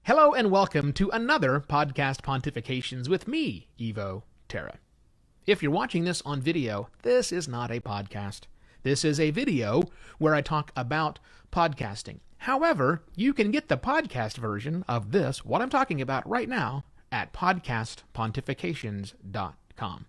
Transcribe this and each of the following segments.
Hello and welcome to another Podcast Pontifications with me, Evo Terra. If you're watching this on video, this is not a podcast. This is a video where I talk about podcasting. However, you can get the podcast version of this, what I'm talking about right now, at podcastpontifications.com.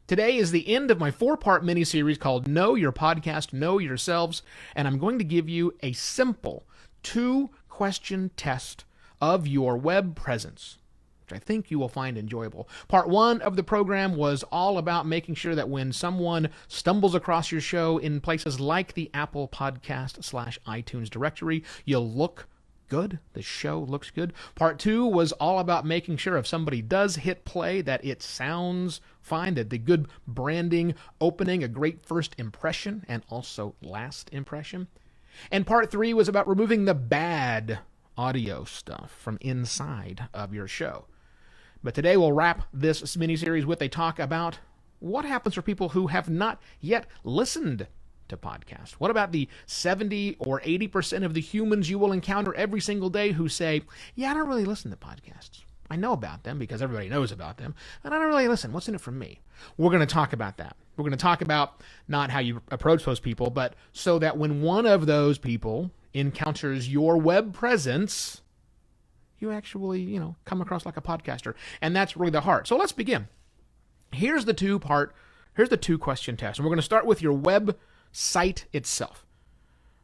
Today is the end of my 4-part mini-series called Know Your Podcast, Know Yourselves, and I'm going to give you a simple 2-question test of your web presence, which I think you will find enjoyable. Part 1 of the program was all about making sure that when someone stumbles across your show in places like the Apple Podcast/iTunes directory, you'll look good. The show looks good. Part 2 was all about making sure if somebody does hit play that it sounds fine, that the good branding, opening, a great first impression, and also last impression. And part 3 was about removing the bad audio stuff from inside of your show. But today we'll wrap this mini-series with a talk about what happens for people who have not yet listened to podcasts. What about the 70 or 80% of the humans you will encounter every single day who say, yeah, I don't really listen to podcasts. I know about them because everybody knows about them, and I don't really listen. What's in it for me? We're going to talk about that. We're going to talk about not how you approach those people, but so that when one of those people encounters your web presence, you actually, come across like a podcaster. And that's really the heart. So let's begin. Here's the 2-question test. And we're going to start with your website itself.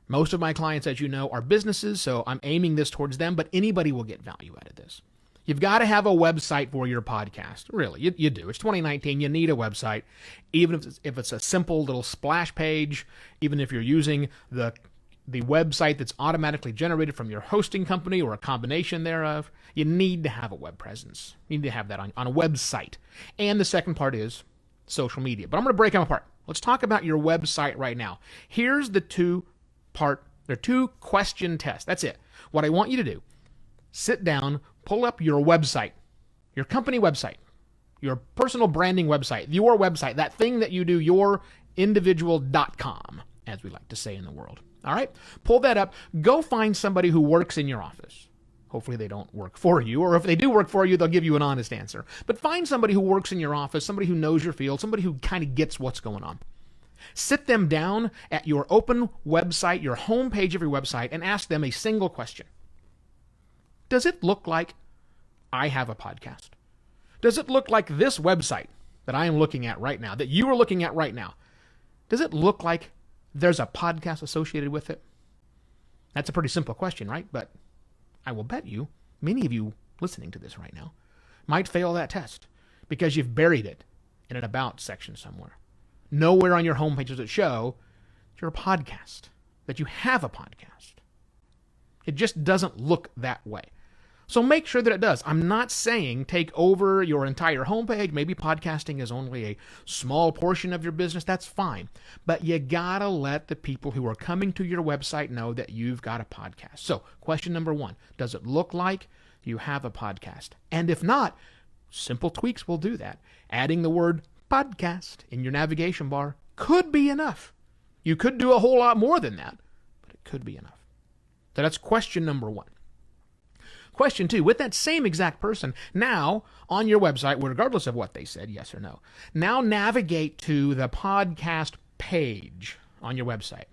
Most of my clients, as you know, are businesses, so I'm aiming this towards them, but anybody will get value out of this. You've got to have a website for your podcast. Really, you do. It's 2019. You need a website, even if it's a simple little splash page, even if you're using the website that's automatically generated from your hosting company or a combination thereof. You need to have a web presence. You need to have that on a website. And the second part is social media. But I'm going to break them apart. Let's talk about your website right now. Here's the 2-question test. That's it. What I want you to do, sit down, pull up your website, your company website, your personal branding website, your website, that thing that you do, your individual.com, as we like to say in the world. All right? Pull that up. Go find somebody who works in your office. Hopefully they don't work for you, or if they do work for you, they'll give you an honest answer. But find somebody who works in your office, somebody who knows your field, somebody who kind of gets what's going on. Sit them down at your open website, your home page of your website, and ask them a single question. Does it look like I have a podcast? Does it look like this website that I am looking at right now, that you are looking at right now? Does it look like there's a podcast associated with it? That's a pretty simple question, right? But I will bet you, many of you listening to this right now, might fail that test because you've buried it in an about section somewhere. Nowhere on your homepage does it show that you're a podcast, that you have a podcast. It just doesn't look that way. So make sure that it does. I'm not saying take over your entire homepage. Maybe podcasting is only a small portion of your business. That's fine. But you gotta let the people who are coming to your website know that you've got a podcast. So question number 1, does it look like you have a podcast? And if not, simple tweaks will do that. Adding the word podcast in your navigation bar could be enough. You could do a whole lot more than that, but it could be enough. So that's question number 1. Question 2, with that same exact person, now on your website, regardless of what they said, yes or no, now navigate to the podcast page on your website,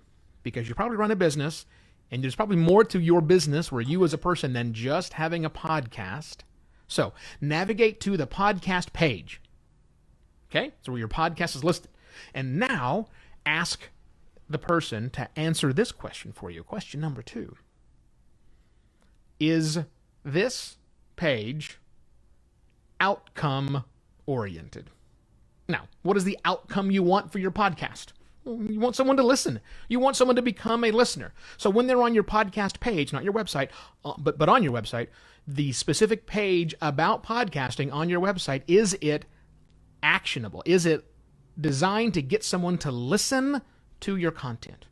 because you probably run a business, and there's probably more to your business where you as a person than just having a podcast. So navigate to the podcast page. Okay, so where your podcast is listed. And now ask the person to answer this question for you. Question number 2. Is this page outcome oriented? Now, what is the outcome you want for your podcast? Well, you want someone to listen. You want someone to become a listener. So when they're on your podcast page, not your website, but on your website, the specific page about podcasting on your website, is it actionable? Is it designed to get someone to listen to your content?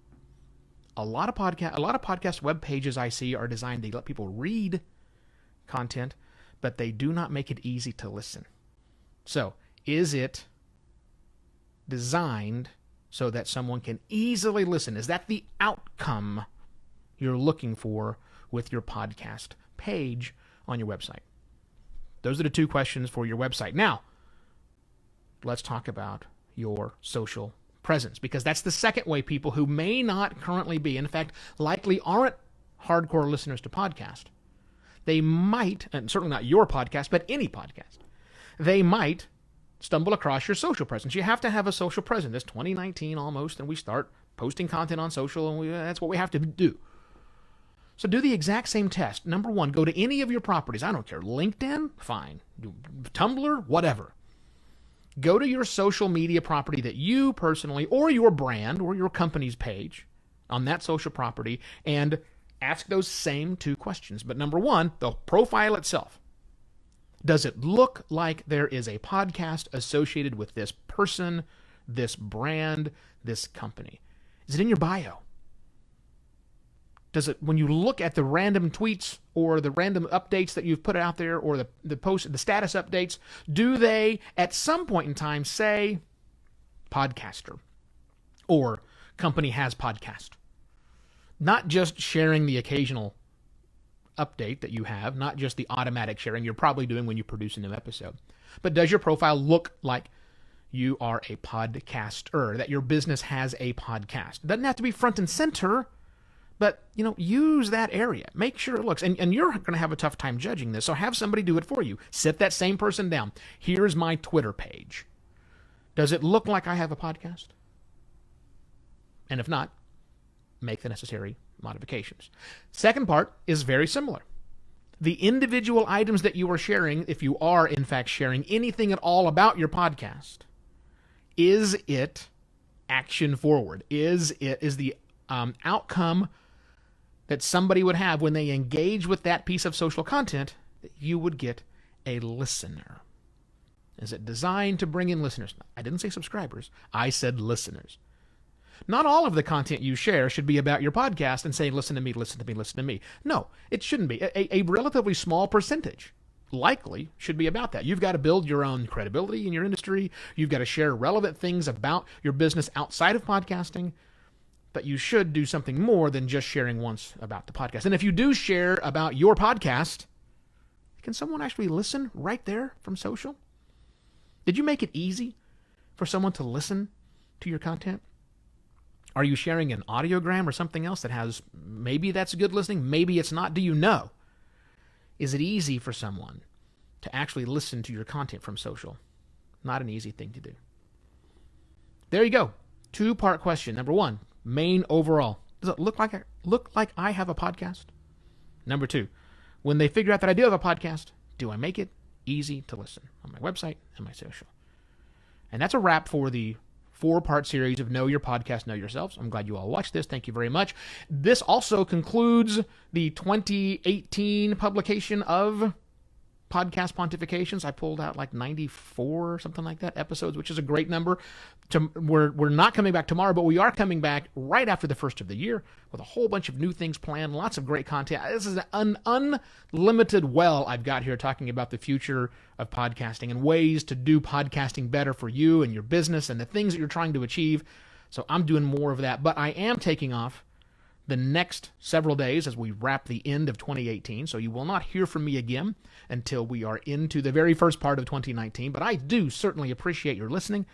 A lot of podcast web pages I see are designed to let people read content, but they do not make it easy to listen. So, is it designed so that someone can easily listen? Is that the outcome you're looking for with your podcast page on your website? Those are the two questions for your website. Now, let's talk about your social presence, because that's the second way people who may not currently be, in fact, likely aren't hardcore listeners to podcast. They might, and certainly not your podcast, but any podcast, they might stumble across your social presence. You have to have a social presence. It's 2019 almost, and we start posting content on social, and that's what we have to do. So do the exact same test. Number one, go to any of your properties. I don't care. LinkedIn, fine. Tumblr, whatever. Go to your social media property that you personally, or your brand, or your company's page on that social property, and ask those same two questions. But number one, the profile itself. Does it look like there is a podcast associated with this person, this brand, this company? Is it in your bio? Does it, when you look at the random tweets or the random updates that you've put out there, or the post, the status updates, do they at some point in time say podcaster or company has podcast? Not just sharing the occasional update that you have, not just the automatic sharing you're probably doing when you produce a new episode, but does your profile look like you are a podcaster, that your business has a podcast? It doesn't have to be front and center, but use that area. Make sure it looks, and you're going to have a tough time judging this, so have somebody do it for you. Sit that same person down. Here's my Twitter page. Does it look like I have a podcast? And if not, make the necessary modifications. Second part is very similar. The individual items that you are sharing, if you are in fact sharing anything at all about your podcast, is it action forward? Is the outcome that somebody would have when they engage with that piece of social content that you would get a listener? Is it designed to bring in listeners? I didn't say subscribers. I said listeners. Not all of the content you share should be about your podcast and saying, listen to me, listen to me, listen to me. No, it shouldn't be. A relatively small percentage likely should be about that. You've got to build your own credibility in your industry. You've got to share relevant things about your business outside of podcasting. But you should do something more than just sharing once about the podcast. And if you do share about your podcast, can someone actually listen right there from social? Did you make it easy for someone to listen to your content? Are you sharing an audiogram or something else that has, maybe that's good listening, maybe it's not? Do you know? Is it easy for someone to actually listen to your content from social? Not an easy thing to do. There you go. Two-part question. Number one, main overall. Does it look like I have a podcast? Number two, when they figure out that I do have a podcast, do I make it easy to listen on my website and my social? And that's a wrap for the 4-part series of Know Your Podcast, Know Yourselves. I'm glad you all watched this. Thank you very much. This also concludes the 2018 publication of Podcast Pontifications. I pulled out like 94 or something like that episodes, which is a great number. We're not coming back tomorrow, but we are coming back right after the first of the year with a whole bunch of new things planned, lots of great content. This is an unlimited well I've got here talking about the future of podcasting and ways to do podcasting better for you and your business and the things that you're trying to achieve. So I'm doing more of that, but I am taking off the next several days as we wrap the end of 2018. So you will not hear from me again until we are into the very first part of 2019. But I do certainly appreciate your listening.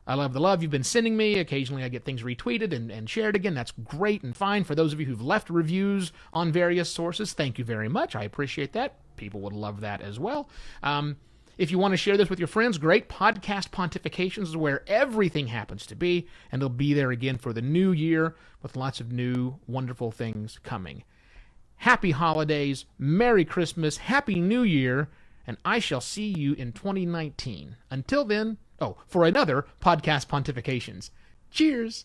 I love the love you've been sending me. Occasionally I get things retweeted and shared again. That's great and fine. For those of you who've left reviews on various sources, thank you very much. I appreciate that. People would love that as well. If you want to share this with your friends, great. Podcast Pontifications is where everything happens to be, and they'll be there again for the new year with lots of new, wonderful things coming. Happy holidays, Merry Christmas, Happy New Year, and I shall see you in 2019. Until then, for another Podcast Pontifications. Cheers!